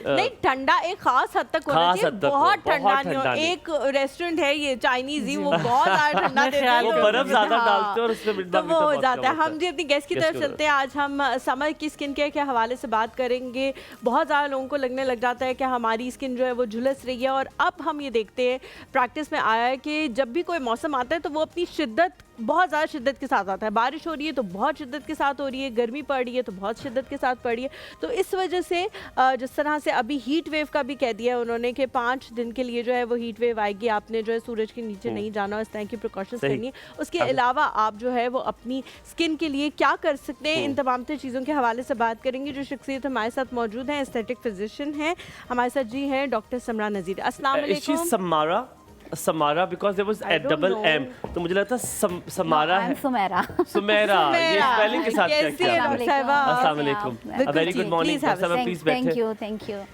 नहीं, ठंडा एक खास हद तक होना चाहिए, बहुत ठंडा नहीं हो। एक रेस्टोरेंट है ये चाइनीज ही, वो बहुत ज्यादा ठंडा देते हैं, वो बर्फ ज्यादा डालते हैं और उसमें तो वो हो जाता है। हम जी अपनी गेस्ट की तरफ चलते हैं। आज हम समर की स्किन केयर के हवाले से बात करेंगे। बहुत ज़्यादा लोगों को लगने लग जाता है कि हमारी स्किन जो है वो झुलस रही है, और अब हम ये देखते हैं, प्रैक्टिस में आया है कि जब भी कोई मौसम आता है तो वो अपनी शिद्दत बहुत ज़्यादा शिद्दत के साथ आता है। बारिश हो रही है तो बहुत शिद्दत के साथ हो रही है, गर्मी पड़ रही है तो बहुत शिद्दत के साथ पड़ रही है। तो इस वजह से जिस तरह से अभी हीट वेव का भी कह दिया उन्होंने कि 5 दिन के लिए जो है वो हीट वेव आएगी, आपने जो है सूरज के नीचे नहीं जाना, इस तरह की प्रिकॉशंस करनी है। उसके अलावा आप जो है वो अपनी स्किन के लिए क्या कर सकते हैं, इन तमाम चीज़ों के हवाले से बात करेंगे। जो शख्सियत हमारे साथ मौजूद हैं, एस्थेटिक फिजिशियन हैं हमारे साथ जी हैं डॉक्टर समरा नज़ीर। अस्सलाम वालेकुम। Samara because there was a double M, तो मुझे लगता समारा है। सुमेरा ये स्पेलिंग के साथ चेक किया। अस्सलाम वालेकुम, वेरी गुड मॉर्निंग। प्लीज बैठिए। Thank you.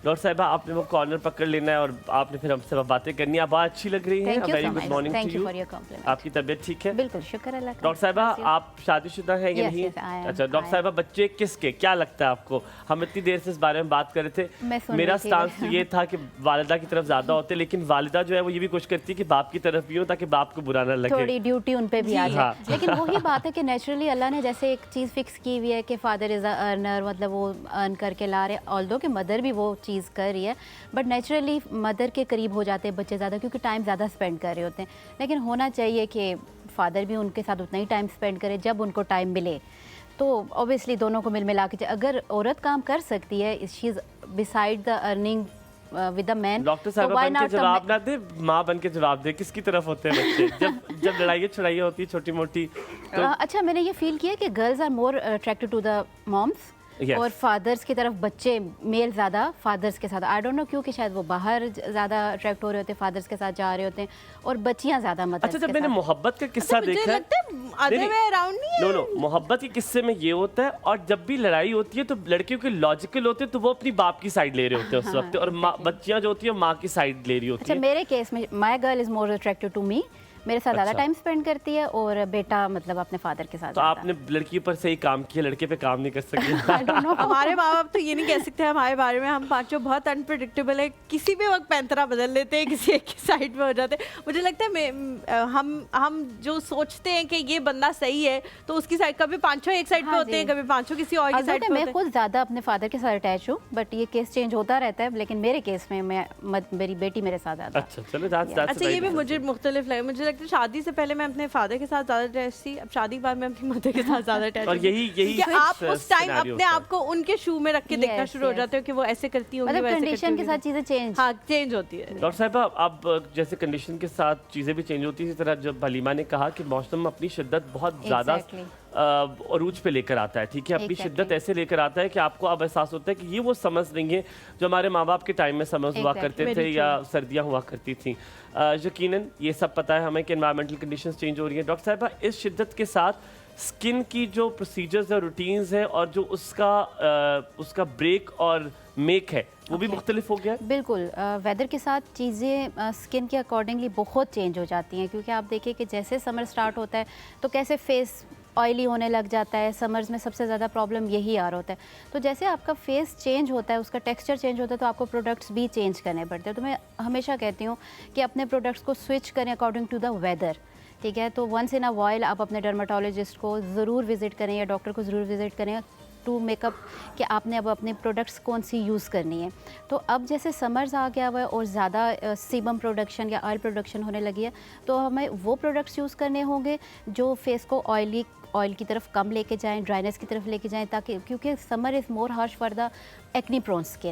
डॉक्टर साहिबा, आपने वो कॉर्नर पकड़ लेना है और आपने फिर हमसे बातें करनी है। आप बहुत अच्छी लग रही हैं। Very good morning to you. आपकी तबीयत ठीक है? बिल्कुल, शुक्र अल्लाह का। डॉक्टर साहिबा, आप शादीशुदा हैं या नहीं? अच्छा डॉक्टर साहिबा, बच्चे किसके, क्या लगता है आपको? हम इतनी देर से इस बारे में बात कर रहे थे। मेरा स्टांस तो ये था कि वालिदा की तरफ ज्यादा होते, लेकिन वालिदा जो है वो ये भी कोशिश करती है कि बाप की तरफ भी हो, ताकि बाप को बुरा ना लगे, थोड़ी ड्यूटी उन पे भी आ जाए। लेकिन वही बात है कि नेचुरली अल्लाह ने जैसे एक चीज़ फिक्स की हुई है कि फादर इज़ अ अर्नर, मतलब वो अर्न करके ला रहे, ऑल्दो कि मदर भी वो चीज़ कर रही है, बट नेचुरली मदर के करीब हो जाते हैं बच्चे ज़्यादा, क्योंकि टाइम ज़्यादा स्पेंड कर रहे होते हैं। लेकिन होना चाहिए कि फादर भी उनके साथ उतना ही टाइम स्पेंड करे जब उनको टाइम मिले। तो ऑब्वियसली दोनों को मिल मिला के, अगर औरत काम कर सकती है, she is beside the earning with the man. Doctor साहब बन के जवाब ना दे, माँ बन के जवाब दे, किसकी तरफ होते हैं बच्चे जब लड़ाई छड़ाई होती है छोटी मोटी तो... अच्छा, मैंने ये फील किया कि girls are more attracted to the moms, और फादर्स की तरफ बच्चे मेल ज़्यादा फादर्स के साथ। आई डोंट नो क्यों, कि शायद वो बाहर ज़्यादा अट्रैक्ट हो रहे होते हैं, फादर्स के साथ जा रहे होते हैं, और बच्चियाँ ज़्यादा मदर्स। अच्छा, जब मैंने मोहब्बत का किस्सा देखा है, नो मोहब्बत के किस्से में ये होता है, और जब भी लड़ाई होती है तो लड़कियों के लॉजिकल होते हैं, तो वो अपनी बाप की साइड ले रहे होते हैं उस वक्त, और बच्चियाँ जो होती है माँ की साइड ले रही होती है। अच्छा, मेरे केस में my girl is more attracted to me, मेरे साथ ज़्यादा टाइम स्पेंड करती है, और बेटा मतलब अपने फादर के साथ। तो आपने लड़की पर सही काम किया, लड़के पे काम नहीं कर सकते। हमारे माँ बाप तो ये नहीं कह सकते हमारे बारे में, हम पांचों बहुत अनप्रेडिक्टेबल है, किसी भी वक्त पैंतरा बदल लेते हैं, किसी एक की साइड पे हो जाते हैं। मुझे लगता है हम जो सोचते हैं कि ये बंदा सही है, तो उसकी साइड कभी पांचों एक साइड पे होते हैं, कभी पांचों किसी और की साइड पे। मैं खुद ज़्यादा अपने फादर के साथ अटैच हूँ, बट ये केस चेंज होता रहता है, लेकिन मेरे केस में मेरी बेटी मेरे साथ ज़्यादा। अच्छा चलो, अच्छा ये भी मुझे मुख्तलिफ लगे। मुझे लगता है शादी से पहले मैं अपने फादर के साथ ज्यादा अटैच थी, अब शादी के बाद मैं अपनी मदर के साथ ज्यादा अटैच। और यही आप उस टाइम अपने आप को उनके शू में रख के देखना शुरू हो जाते हो कि वो ऐसे करती होंगी, मतलब कंडीशन के साथ चीजें चेंज होती है। डॉक्टर साहिबा, अब जैसे कंडीशन के साथ चीजें भी चेंज होती है, इसी तरह जब हलीमा ने कहा कि मौसम अपनी शिद्दत बहुत ज्यादा अरूज पे लेकर आता है, ठीक है, अपनी शिद्दत ऐसे लेकर आता है कि आपको अब एहसास होता है कि ये वो समझ नहीं है जो हमारे माँ बाप के टाइम में समझ हुआ करते थे या सर्दियाँ हुआ करती थी। यकीनन ये सब पता है हमें कि एनवायरमेंटल कंडीशंस चेंज हो रही हैं। डॉक्टर साहिबा, इस शिद्दत के साथ स्किन की जो प्रोसीजर्स और रूटीन्स हैं और जो उसका ब्रेक और मेक है वो भी मुख्तलिफ हो गया है। बिल्कुल, वेदर के साथ चीज़ें स्किन के अकॉर्डिंगली बहुत चेंज हो जाती हैं, क्योंकि आप देखिए कि जैसे समर स्टार्ट होता है तो कैसे फेस ऑयली होने लग जाता है। समर्स में सबसे ज़्यादा प्रॉब्लम यही आ रहा होता है। तो जैसे आपका फेस चेंज होता है, उसका टेक्सचर चेंज होता है, तो आपको प्रोडक्ट्स भी चेंज करने पड़ते हैं। तो मैं हमेशा कहती हूँ कि अपने प्रोडक्ट्स को स्विच करें अकॉर्डिंग टू द वेदर, ठीक है। तो वंस इन अ वाइल आप अपने डर्माटोलॉजिस्ट को ज़रूर विज़िट करें या डॉक्टर को ज़रूर विज़िट करें टू मेकअप कि आपने अब अपने प्रोडक्ट्स कौन सी यूज़ करनी है। तो अब जैसे समर्स आ गया हुआ है और ज़्यादा सीबम प्रोडक्शन या ऑयल प्रोडक्शन होने लगी है, तो हमें वो प्रोडक्ट्स यूज़ करने होंगे जो फेस को ऑयल की तरफ कम लेके जाएं, ड्राइनेस की तरफ लेके जाएं, ताकि क्योंकि summer is more harsh for the acne prone skin,